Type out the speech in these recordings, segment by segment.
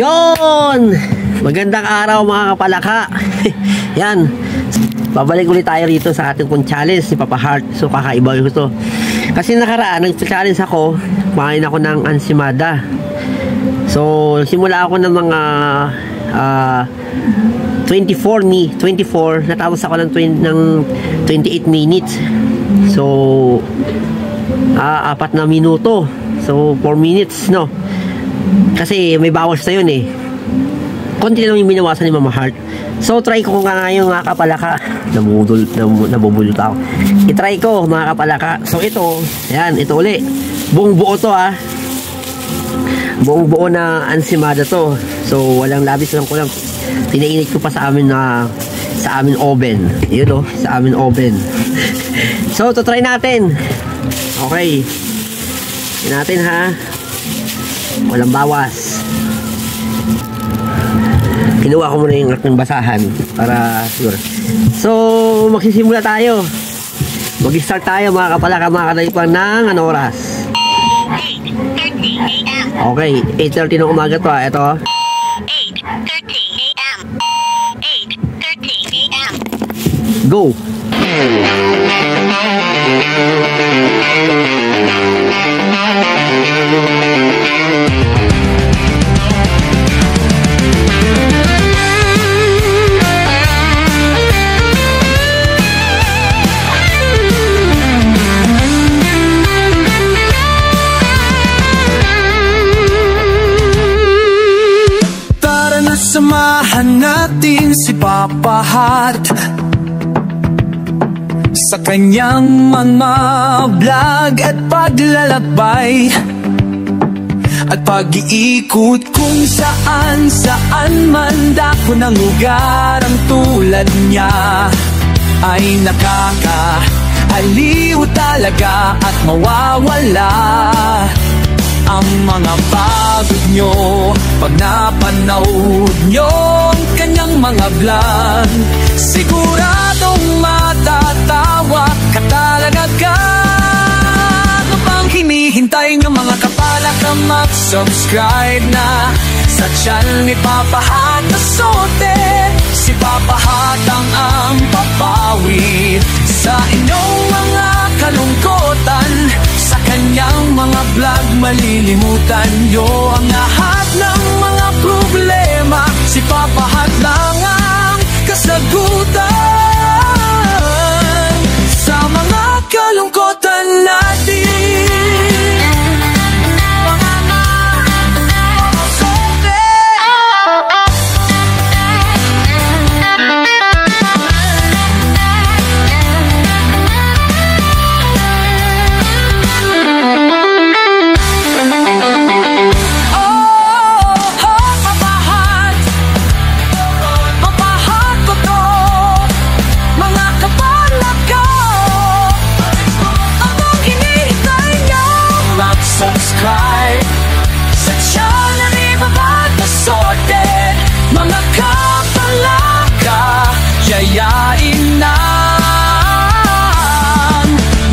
Yon! Magandang araw mga kapalaka. Yan. Babalik ulit tayo rito sa ating pong challenge si Papa Heart. So kakaiba yung gusto. Kasi nakaraan, nag-challenge ako. Kumain ako ng ansimada. So simula ako ng mga 24. Natapos ako ng 28 minutes. So 4 na minuto. So 4 minutes, no? Kasi may bawas na yun eh. Konti lang yung binawasan ni Mama Heart. So try ko nga ngayon mga kapalaka. Nabubulot ako. I-try ko mga kapalaka. So ito, yan, ito uli. Buong buo to ah. Buong buo na ansimada to. So walang labis lang ko lang. Pinainit ko pa sa amin oven. Yun oh, sa amin oven. So to try natin. Okay. Yan natin ha. Walang bawas. Kinuha ko muna yung aking basahan para sure. So magsisimula tayo. Mag-start tayo mga kapalaka, mga kadaypang ng anong oras? 8:30 AM. Okay, 8:30 ng umaga to ha. Ito 8:30 AM. 8:30 AM. Go! Samahan natin si Papa Heart sa kanyang mga vlog at paglalakbay at pag-iikot kung saan man dako ng lugar. Ang tulad niya ay nakakaaliw talaga at mawawala ang mga pagod nyo pag napanood nyo ang kanyang mga vlog. Siguradong matatawa ka talaga ka. Ano bang hinihintay ng mga kapalaka? Mag-subscribe na sa channel ni Papa Heart Asote. Si Papa Heart ang papawi sa inyong mga kalungkotan. Sa kanyang mga vlog malilimutan nyo ang lahat ng mga problema. Si Papa Heart lang ang kasagutan sa mga kalungkotan natin. Subscribe sa channel ni Papa Heart Asote. Mga kapalaka, yayain na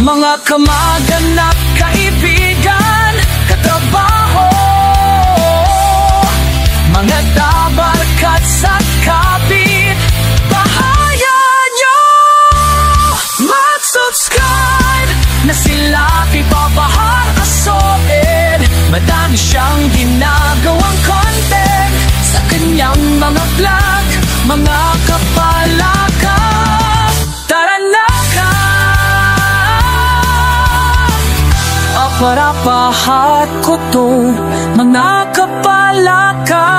mga kamag-anak, kaibigan, katrabaho, mga dabarkat sa kapit bahayan nyo. Mag-subscribe na sila kay Papa Heart Asote. Madami siyang ginagawang content sa kanyang mga vlog. Mga kapalaka, tara na ka. Aparapahat ko to, mga kapalaka.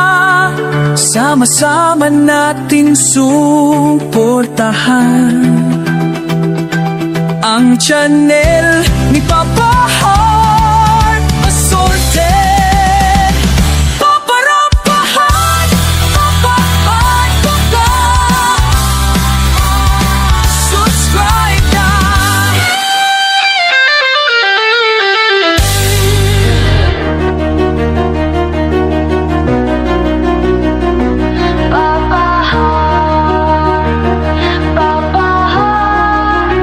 Sama-sama natin suportahan ang channel ni Papa Heart Asote. Papa Heart, Papa Heart, Papa. Subscribe na. Papa Heart, Papa Heart.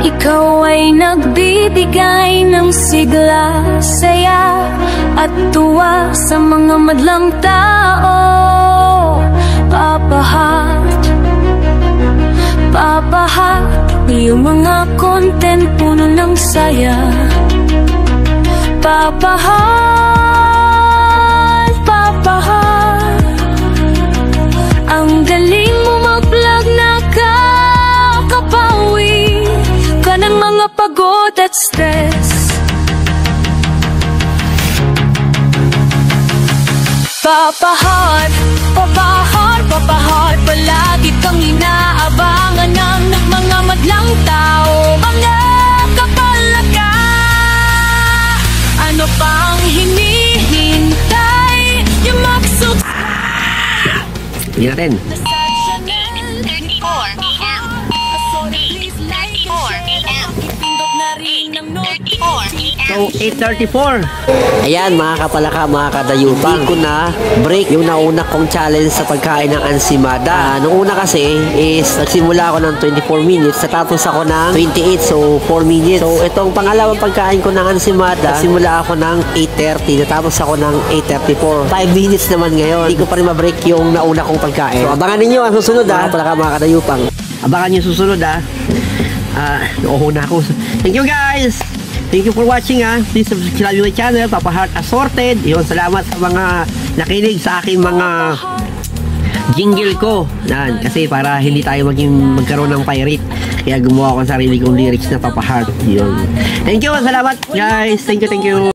Ikaw ay nagbibigay ng sigla, saya at tuwa sa mga madlang tao. Yung mga content puno ng saya. Papa Heart, Papa Heart, ang galing mo mag-vlog, nakakapawi ka ng mga pagod at stress. Papa Heart, Papa Heart, Papa Heart, palagi kang inaabangan ng mga madlang tao, mga kapalaka. Ano pang hinihintay? Yung magsuk... Hindi natin. 8:34 AM. 8:34 AM. 8:34 AM. So, 8:34. Ayan, mga kapalaka, mga kadayupan. Hindi ko na break yung nauna kong challenge sa pagkain ng ansimada. Nung una kasi is nagsimula ako ng 24 minutes, natapos ako ng 28, so 4 minutes. So, itong pangalawang pagkain ko ng ansimada, nagsimula ako ng 8:30, natapos ako ng 8:34. 5 minutes naman ngayon. Hindi ko pa rin ma-break yung nauna kong pagkain. So, abangan ninyo ang susunod, mga kapalaka, mga kadayupan. Abangan nyo susunod, nauuna ako. Thank you, guys! Thank you for watching, Please subscribe to my channel, Papa Heart Assorted. Yun, salamat sa mga nakinig sa aking mga jingle ko. Yan, kasi para hindi tayo magkaroon ng pirate. Kaya gumawa ko ng sarili kong lyrics na Papa Heart. Yun. Thank you, salamat guys. Thank you.